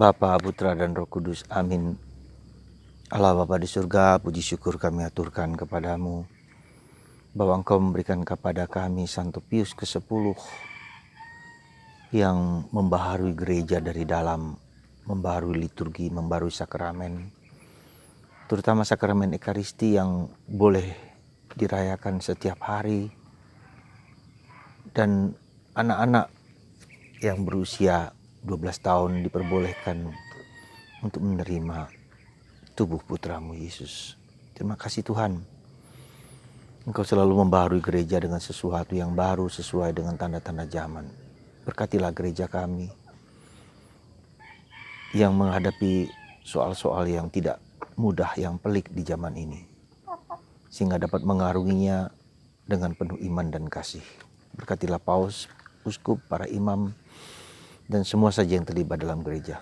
Bapa, Putra, dan Roh Kudus. Amin. Allah Bapa di surga, puji syukur kami aturkan kepadamu, bahwa Engkau memberikan kepada kami Santo Pius ke-10 yang membaharui gereja dari dalam, membaharui liturgi, membaharui sakramen, terutama sakramen Ekaristi yang boleh dirayakan setiap hari, dan anak-anak yang berusia 12 tahun diperbolehkan untuk menerima tubuh putramu Yesus. Terima kasih Tuhan. Engkau selalu membaharui gereja dengan sesuatu yang baru sesuai dengan tanda-tanda zaman. Berkatilah gereja kami yang menghadapi soal-soal yang tidak mudah, yang pelik di zaman ini, sehingga dapat mengarunginya dengan penuh iman dan kasih. Berkatilah paus, uskup, para imam, dan semua saja yang terlibat dalam gereja.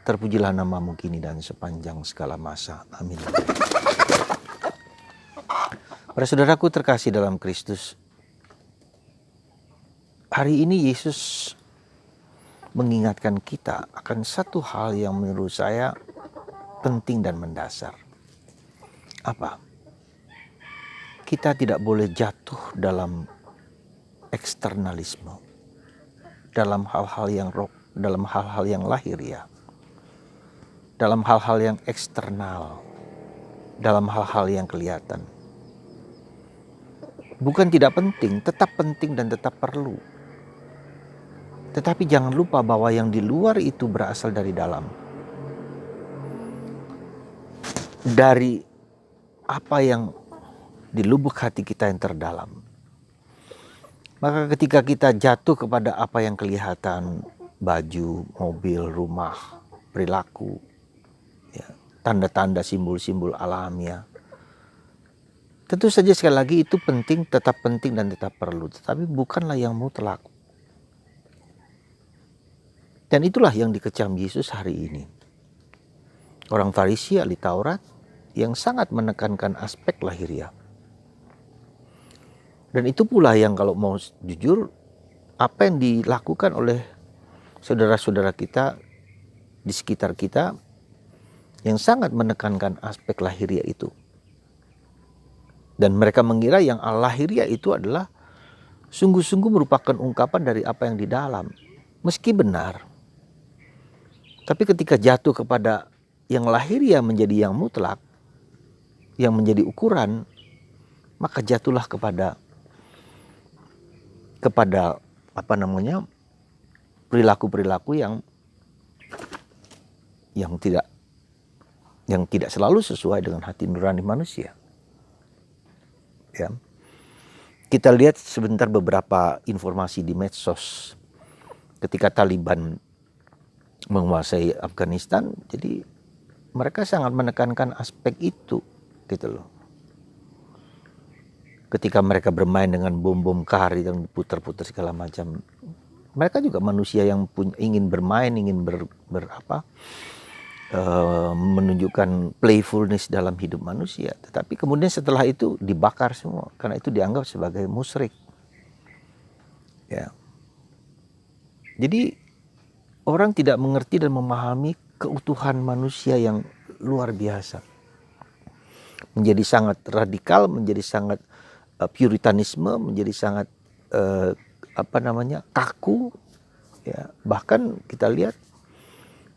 Terpujilah namamu kini dan sepanjang segala masa. Amin. Para saudaraku terkasih dalam Kristus, hari ini Yesus mengingatkan kita akan satu hal yang menurut saya penting dan mendasar. Apa? Kita tidak boleh jatuh dalam eksternalisme, dalam hal-hal yang lahiriah, dalam hal-hal yang eksternal, dalam hal-hal yang kelihatan. Bukan tidak penting, tetap penting dan tetap perlu. Tetapi jangan lupa bahwa yang di luar itu berasal dari dalam. Dari apa yang di lubuk hati kita yang terdalam. Maka ketika kita jatuh kepada apa yang kelihatan, baju, mobil, rumah, perilaku, ya, tanda-tanda, simbol-simbol alamiah, tentu saja sekali lagi itu penting, tetap penting dan tetap perlu. Tetapi bukanlah yang mutlak. Dan itulah yang dikecam Yesus hari ini. Orang Farisi, ahli Taurat, yang sangat menekankan aspek lahiriah. Dan itu pula yang kalau mau jujur, apa yang dilakukan oleh saudara-saudara kita di sekitar kita yang sangat menekankan aspek lahiriah itu. Dan mereka mengira yang lahiriah itu adalah sungguh-sungguh merupakan ungkapan dari apa yang di dalam. Meski benar, tapi ketika jatuh kepada yang lahiriah menjadi yang mutlak, yang menjadi ukuran, maka jatuhlah kepada perilaku-perilaku yang tidak selalu sesuai dengan hati nurani manusia. Ya. Kita lihat sebentar beberapa informasi di medsos ketika Taliban menguasai Afghanistan, jadi mereka sangat menekankan aspek itu, gitu loh. Ketika mereka bermain dengan bom-bom kari yang diputar-putar segala macam, mereka juga manusia yang ingin bermain, ingin menunjukkan playfulness dalam hidup manusia. Tetapi kemudian setelah itu dibakar semua, karena itu dianggap sebagai musyrik. Ya. Jadi orang tidak mengerti dan memahami keutuhan manusia yang luar biasa. Menjadi sangat radikal, menjadi sangat puritanisme, menjadi sangat kaku. Ya. Bahkan kita lihat,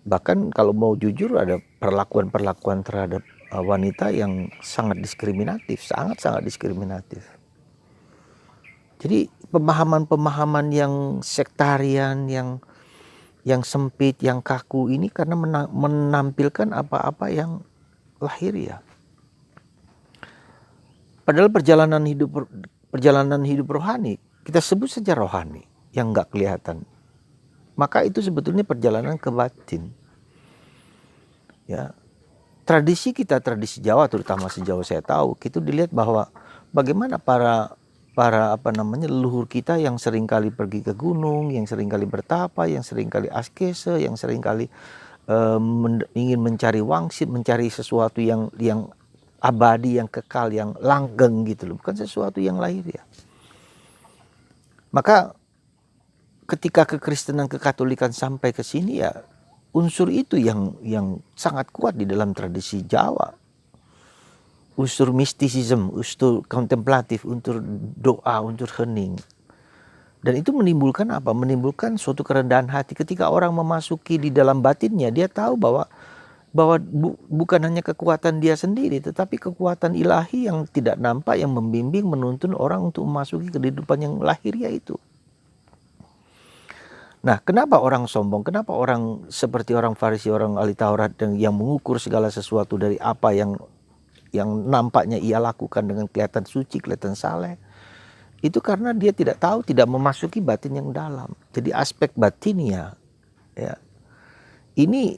bahkan kalau mau jujur ada perlakuan-perlakuan terhadap wanita yang sangat diskriminatif, sangat-sangat diskriminatif. Jadi pemahaman-pemahaman yang sektarian, yang sempit, yang kaku ini karena menampilkan apa-apa yang lahiriah. Padahal perjalanan hidup rohani, kita sebut saja rohani, yang nggak kelihatan. Maka itu sebetulnya perjalanan ke batin. Ya. Tradisi kita, tradisi Jawa, terutama sejauh saya tahu, itu dilihat bahwa bagaimana para leluhur kita yang seringkali pergi ke gunung, yang seringkali bertapa, yang seringkali askese, yang seringkali ingin mencari wangsit, mencari sesuatu yang abadi, yang kekal, yang langgeng gitu loh, bukan sesuatu yang lahiriah. Maka ketika kekristenan, kekatolikan sampai ke sini, ya unsur itu yang sangat kuat di dalam tradisi Jawa. Unsur mistisisme, unsur kontemplatif, unsur doa, unsur hening. Dan itu menimbulkan apa? Menimbulkan suatu kerendahan hati. Ketika orang memasuki di dalam batinnya, dia tahu bahwa bukan hanya kekuatan dia sendiri, tetapi kekuatan ilahi yang tidak nampak, yang membimbing, menuntun orang untuk memasuki kehidupan yang lahiriah itu. Nah, kenapa orang sombong? Kenapa orang seperti orang Farisi, orang ahli Taurat yang mengukur segala sesuatu dari apa yang nampaknya ia lakukan dengan kelihatan suci, kelihatan saleh? Itu karena dia tidak tahu, tidak memasuki batin yang dalam. Jadi aspek batinnya, ya, ini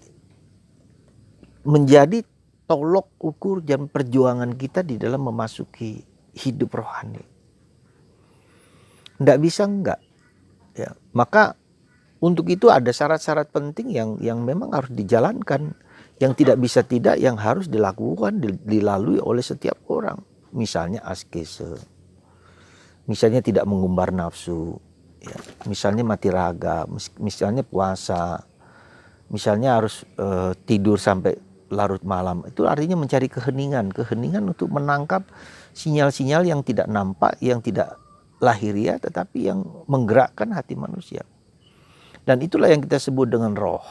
menjadi tolok ukur dan perjuangan kita di dalam memasuki hidup rohani. Nggak bisa enggak. Ya, maka untuk itu ada syarat-syarat penting yang memang harus dijalankan, yang tidak bisa tidak, yang harus dilakukan, dilalui oleh setiap orang. Misalnya askese, misalnya tidak mengumbar nafsu, ya, misalnya mati raga, misalnya puasa, misalnya harus tidur sampai larut malam. Itu artinya mencari keheningan untuk menangkap sinyal-sinyal yang tidak nampak, yang tidak lahiriah, tetapi yang menggerakkan hati manusia. Dan itulah yang kita sebut dengan roh.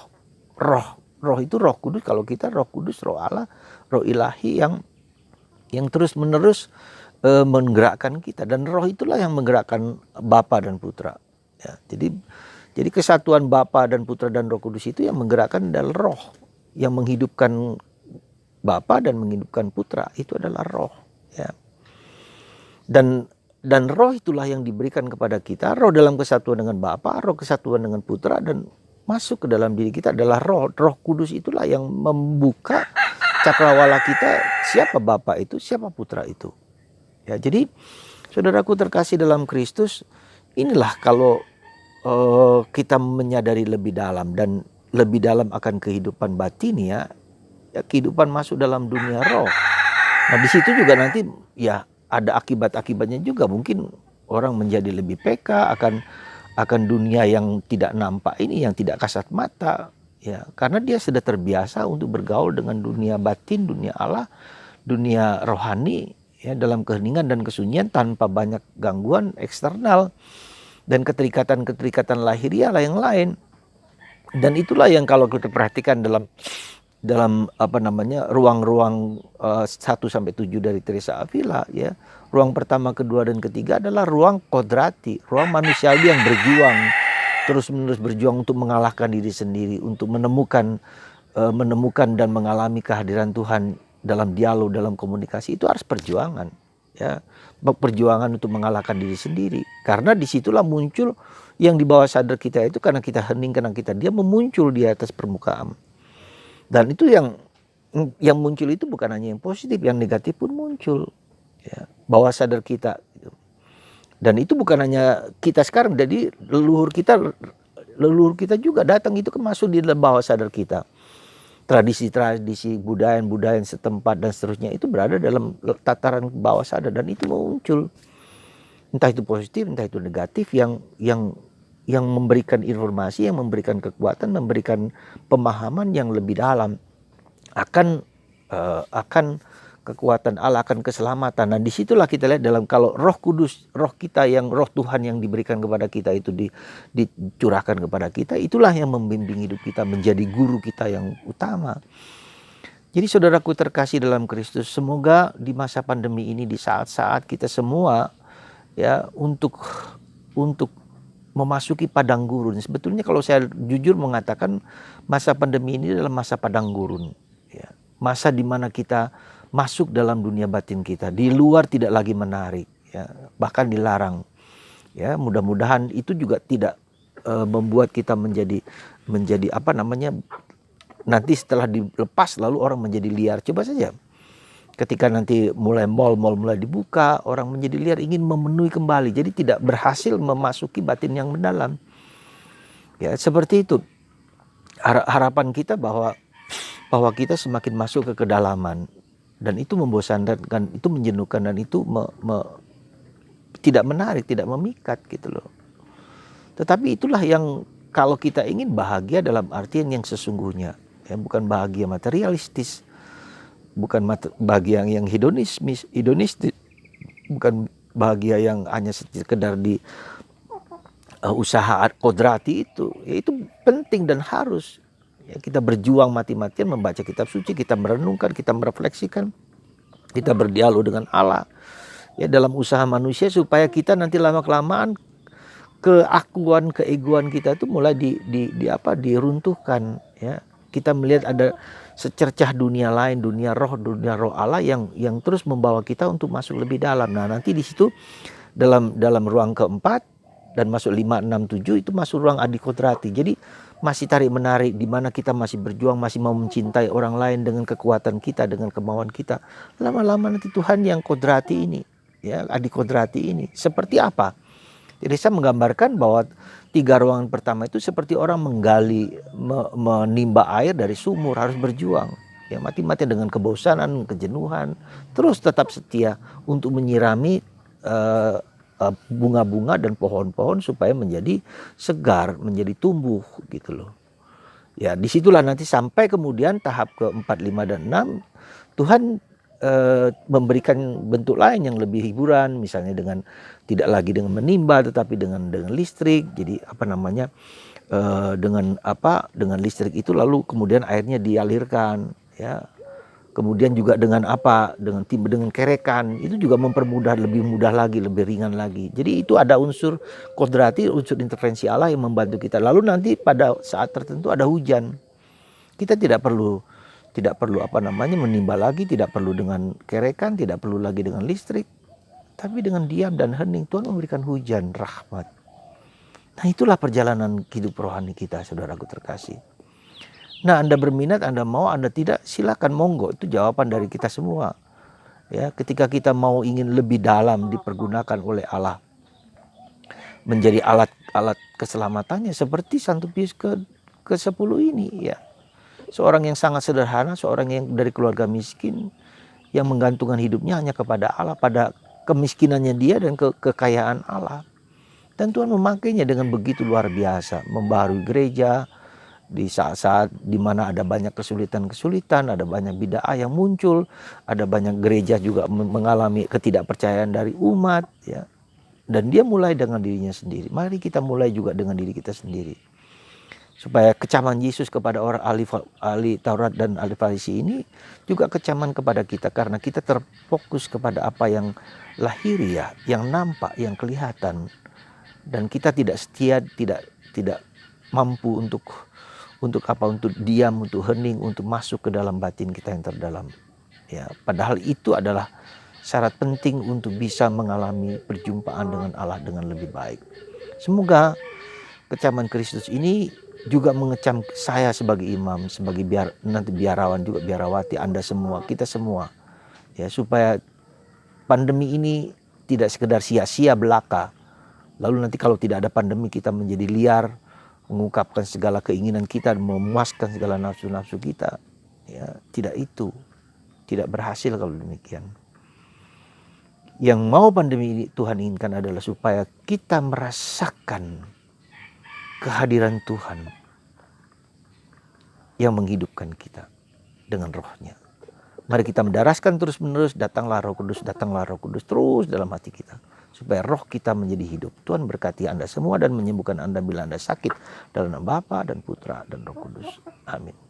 Roh itu Roh Kudus. Kalau kita Roh Kudus, Roh Allah, Roh Ilahi yang terus-menerus menggerakkan kita. Dan roh itulah yang menggerakkan Bapa dan Putra. Ya, jadi kesatuan Bapa dan Putra dan Roh Kudus itu yang menggerakkan adalah roh. Yang menghidupkan Bapa dan menghidupkan Putra itu adalah roh. Ya. Dan roh itulah yang diberikan kepada kita. Roh dalam kesatuan dengan Bapa, roh kesatuan dengan Putra, dan masuk ke dalam diri kita adalah roh. Roh Kudus itulah yang membuka cakrawala kita. Siapa Bapa itu, siapa Putra itu. Ya, jadi saudaraku terkasih dalam Kristus, inilah kalau kita menyadari lebih dalam dan lebih dalam akan kehidupan batin, ya kehidupan masuk dalam dunia roh. Nah, di situ juga nanti ya ada akibat-akibatnya juga. Mungkin orang menjadi lebih peka akan dunia yang tidak nampak ini, yang tidak kasat mata, ya, karena dia sudah terbiasa untuk bergaul dengan dunia batin, dunia Allah, dunia rohani, ya, dalam keheningan dan kesunyian tanpa banyak gangguan eksternal dan keterikatan-keterikatan lahiriah yang lain. Dan itulah yang kalau kita perhatikan dalam ruang-ruang 1-7 dari Teresa Avila, ya, ruang pertama, kedua, dan ketiga adalah ruang kodrati, ruang manusiawi yang berjuang, terus-menerus berjuang untuk mengalahkan diri sendiri, untuk menemukan dan mengalami kehadiran Tuhan dalam dialog, dalam komunikasi. Itu harus perjuangan, ya, perjuangan untuk mengalahkan diri sendiri. Karena disitulah muncul yang di bawah sadar kita itu, karena kita hening, karena kita diam, memuncul di atas permukaan. Dan itu yang muncul itu bukan hanya yang positif, yang negatif pun muncul, ya, bawah sadar kita. Dan itu bukan hanya kita sekarang, jadi leluhur kita juga datang itu masuk di bawah sadar kita. Tradisi-tradisi, budaya setempat dan seterusnya itu berada dalam tataran bawah sadar, dan itu muncul. Entah itu positif, entah itu negatif, yang memberikan informasi, yang memberikan kekuatan, memberikan pemahaman yang lebih dalam akan kekuatan Allah, akan keselamatan. Nah, disitulah kita lihat dalam, kalau Roh Kudus, roh kita, yang roh Tuhan yang diberikan kepada kita itu dicurahkan kepada kita, itulah yang membimbing hidup kita, menjadi guru kita yang utama. Jadi saudaraku terkasih dalam Kristus, semoga di masa pandemi ini, di saat-saat kita semua, ya, untuk memasuki padang gurun. Sebetulnya kalau saya jujur mengatakan, masa pandemi ini adalah masa padang gurun, ya. Masa di mana kita masuk dalam dunia batin kita, di luar tidak lagi menarik, ya, bahkan dilarang, ya. Mudah-mudahan itu juga tidak membuat kita menjadi nanti setelah dilepas lalu orang menjadi liar. Coba saja ketika nanti mall mulai dibuka, orang menjadi liar, ingin memenuhi kembali, jadi tidak berhasil memasuki batin yang mendalam. Ya, seperti itu harapan kita, bahwa kita semakin masuk ke kedalaman, dan itu membosankan, itu menjenuhkan, dan itu tidak menarik, tidak memikat gitu loh. Tetapi itulah yang kalau kita ingin bahagia dalam artian yang sesungguhnya, ya, bukan bahagia materialistis, bukan bahagia yang hedonistis, bukan bahagia yang hanya sekedar di usaha kodrati itu, ya itu penting dan harus. Ya, kita berjuang mati-matian membaca kitab suci, kita merenungkan, kita merefleksikan, kita berdialog dengan Allah. Ya, dalam usaha manusia supaya kita nanti lama-kelamaan keakuan, keegoan kita itu mulai diruntuhkan. Ya, kita melihat ada secercah dunia lain, dunia roh Allah yang terus membawa kita untuk masuk lebih dalam. Nah, nanti di situ dalam ruang keempat dan masuk 5, 6, 7 itu masuk ruang adikodrati. Jadi masih tarik menarik di mana kita masih berjuang, masih mau mencintai orang lain dengan kekuatan kita, dengan kemauan kita. Lama-lama nanti Tuhan yang kodrati ini, ya, adikodrati ini. Seperti apa? Jadi saya menggambarkan bahwa 3 ruangan pertama itu seperti orang menggali, menimba air dari sumur, harus berjuang. Ya, mati-matian dengan kebosanan, kejenuhan, terus tetap setia untuk menyirami bunga-bunga dan pohon-pohon supaya menjadi segar, menjadi tumbuh gitu loh. Ya, disitulah nanti sampai kemudian tahap ke-4, 5, dan 6 Tuhan memberikan bentuk lain yang lebih hiburan, misalnya dengan tidak lagi dengan menimba tetapi dengan listrik. Jadi dengan listrik itu lalu kemudian airnya dialirkan, ya. Kemudian juga dengan dengan kerekan, itu juga mempermudah, lebih mudah lagi, lebih ringan lagi. Jadi itu ada unsur kodrati, unsur intervensi Allah yang membantu kita. Lalu nanti pada saat tertentu ada hujan. Kita tidak perlu menimba lagi, tidak perlu dengan kerekan, tidak perlu lagi dengan listrik. Tapi dengan diam dan hening Tuhan memberikan hujan rahmat. Nah, itulah perjalanan hidup rohani kita, saudaraku terkasih. Nah, Anda berminat, Anda mau, Anda tidak, silakan, monggo. Itu jawaban dari kita semua. Ya, ketika kita mau ingin lebih dalam dipergunakan oleh Allah menjadi alat keselamatannya, seperti Santo Pius ke-10 ini, ya. Seorang yang sangat sederhana, seorang yang dari keluarga miskin, yang menggantungkan hidupnya hanya kepada Allah, pada kemiskinannya dia dan kekayaan Allah. Dan Tuhan memakainya dengan begitu luar biasa, membaharui gereja, di saat-saat di mana ada banyak kesulitan, ada banyak bid'ah yang muncul, ada banyak gereja juga mengalami ketidakpercayaan dari umat, ya. Dan dia mulai dengan dirinya sendiri. Mari kita mulai juga dengan diri kita sendiri. Supaya kecaman Yesus kepada orang ahli Taurat dan ahli Farisi ini juga kecaman kepada kita, karena kita terfokus kepada apa yang lahiriah, yang nampak, yang kelihatan. Dan kita tidak setia, tidak mampu untuk diam, untuk hening, untuk masuk ke dalam batin kita yang terdalam. Ya, padahal itu adalah syarat penting untuk bisa mengalami perjumpaan dengan Allah dengan lebih baik. Semoga kecaman Kristus ini juga mengecam saya sebagai imam, sebagai biarawan juga, biarawati, Anda semua, kita semua. Ya, supaya pandemi ini tidak sekedar sia-sia belaka. Lalu nanti kalau tidak ada pandemi kita menjadi liar, mengungkapkan segala keinginan kita, memuaskan segala nafsu-nafsu kita. Ya, tidak berhasil kalau demikian. Yang mau pandemi ini Tuhan inginkan adalah supaya kita merasakan kehadiran Tuhan yang menghidupkan kita dengan rohnya. Mari kita mendaraskan terus-menerus, datanglah Roh Kudus terus dalam hati kita, supaya roh kita menjadi hidup. Tuhan berkati Anda semua dan menyembuhkan Anda bila Anda sakit, dalam nama Bapa dan Putra dan Roh Kudus. Amin.